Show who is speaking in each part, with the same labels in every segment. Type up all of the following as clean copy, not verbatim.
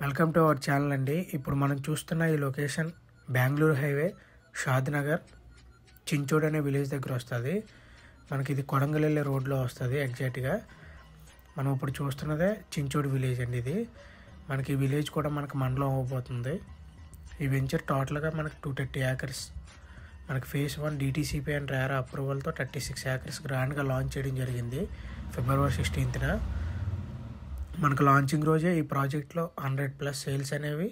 Speaker 1: Welcome to our channel అండి. ఇప్పుడు మనం చూస్తున్న ఈ లొకేషన్ బెంగళూరు హైవే షాద్నగర్ చించోడ్ అనే విలేజ్ దగ్గర వస్తుంది. మనకి ఇది కొడంగల్ వెళ్ళే రోడ్లో వస్తుంది. ఎగ్జాక్ట్గా మనం ఇప్పుడు చూస్తున్నదే చించోడ్ విలేజ్ అండి. ఇది మనకి ఈ విలేజ్ కూడా మనకి మండలం అవ్వబోతుంది. ఈ వెంచర్ టోటల్గా మనకి 230 acres. మనకి phase 1 DTCP and RERA అప్రూవల్తో 36 acres గ్రాండ్గా లాంచ్ చేయడం జరిగింది February 16th. మనకు లాంచింగ్ రోజే ఈ ప్రాజెక్ట్లో 100+ సేల్స్ అనేవి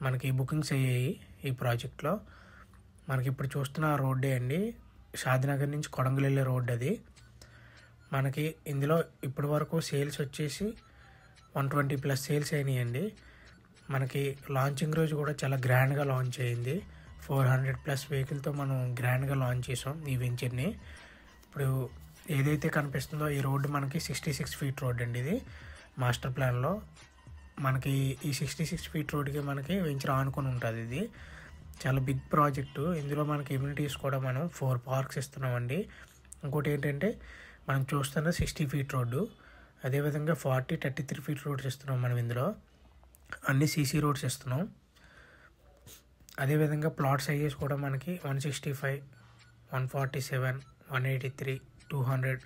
Speaker 1: మనకి బుకింగ్స్ అయ్యాయి. ఈ ప్రాజెక్ట్లో మనకి ఇప్పుడు చూస్తున్న రోడ్డే అండి, షాద్నగర్ నుంచి కొడంగల్ వెళ్ళే రోడ్. అది మనకి ఇందులో ఇప్పటి వరకు సేల్స్ వచ్చేసి 120+ సేల్స్ అయినాయండి. మనకి లాంచింగ్ రోజు కూడా చాలా గ్రాండ్గా లాంచ్ అయ్యింది. 400+ వెహికల్తో మనం గ్రాండ్గా లాంచ్ చేసాం ఈ వెంచర్ని. ఇప్పుడు ఏదైతే కనిపిస్తుందో ఈ రోడ్డు మనకి 66 feet రోడ్ అండి. ఇది మాస్టర్ ప్లాన్లో మనకి ఈ 66 feet రోడ్కి మనకి వెంచర్ ఆనుకొని ఉంటుంది. ఇది చాలా బిగ్ ప్రాజెక్టు. ఇందులో మనకి ఎమ్యూనిటీస్ కూడా మనం 4 parks ఇస్తున్నామండి. ఇంకోటి ఏంటంటే మనం చూస్తున్న 60 feet రోడ్డు, అదేవిధంగా 40, 33 feet రోడ్స్ ఇస్తున్నాం. మనం ఇందులో అన్ని CC రోడ్స్ ఇస్తున్నాం. అదేవిధంగా ప్లాట్ సైజెస్ కూడా మనకి 165, 147, 183, 200,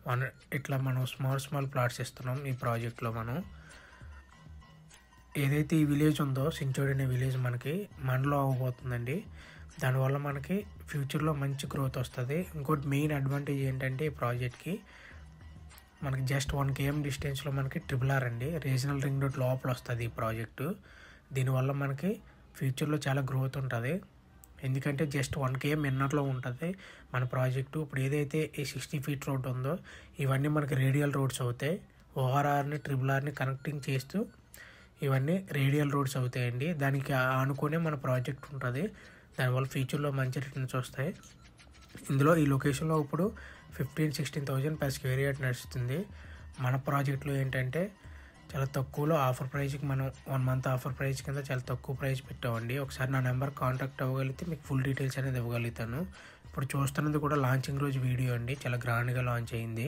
Speaker 1: 100 ఇట్లా మనం స్మాల్ ప్లాట్స్ ఇస్తున్నాం ఈ ప్రాజెక్ట్లో. మనం ఏదైతే ఈ విలేజ్ ఉందో చించోడ్ అనే విలేజ్ మనకి మండలం అవ్వబోతుందండి. దానివల్ల మనకి ఫ్యూచర్లో మంచి గ్రోత్ వస్తుంది. ఇంకోటి మెయిన్ అడ్వాంటేజ్ ఏంటంటే ఈ ప్రాజెక్ట్కి మనకి జస్ట్ 1 km డిస్టెన్స్లో మనకి RRR అండి, రీజనల్ రింగ్ రోడ్ లోపల వస్తుంది ఈ ప్రాజెక్టు. దీనివల్ల మనకి ఫ్యూచర్లో చాలా గ్రోత్ ఉంటుంది. ఎందుకంటే జస్ట్ 1 km ఇన్నర్లో ఉంటుంది మన ప్రాజెక్టు. ఇప్పుడు ఏదైతే ఈ 60 feet రోడ్ ఉందో ఇవన్నీ మనకి రేడియల్ రోడ్స్ అవుతాయి. ORRని RRRని కనెక్టింగ్ చేస్తూ ఇవన్నీ రేడియల్ రోడ్స్ అవుతాయండి. దానికి ఆనుకునే మన ప్రాజెక్ట్ ఉంటుంది. దానివల్ల ఫ్యూచర్లో మంచి రిటర్న్స్ వస్తాయి. ఇందులో ఈ లొకేషన్లో ఇప్పుడు 15,000-16,000 per square yard నడుస్తుంది. మన ప్రాజెక్ట్లో ఏంటంటే చాలా తక్కువలో ఆఫర్ ప్రైస్కి మనం 1 month ఆఫర్ ప్రైస్ కింద చాలా తక్కువ ప్రైస్ పెట్టామండి. ఒకసారి నా నెంబర్ కాంటాక్ట్ అవ్వగలిగితే మీకు ఫుల్ డీటెయిల్స్ అనేది ఇవ్వగలుగుతాను. ఇప్పుడు చూస్తున్నది కూడా లాంచింగ్ రోజు వీడియో అండి, చాలా గ్రాండ్గా లాంచ్ అయింది.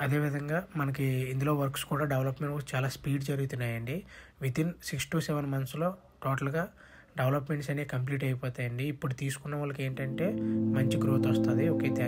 Speaker 1: అదేవిధంగా మనకి ఇందులో వర్క్స్ కూడా డెవలప్మెంట్ వర్క్స్ చాలా స్పీడ్ జరుగుతున్నాయండి. వితిన్ 6 to 7 monthsలో టోటల్గా డెవలప్మెంట్స్ అనేవి కంప్లీట్ అయిపోతాయండి. ఇప్పుడు తీసుకున్న వాళ్ళకి ఏంటంటే మంచి గ్రోత్ వస్తుంది. Okay, thank you.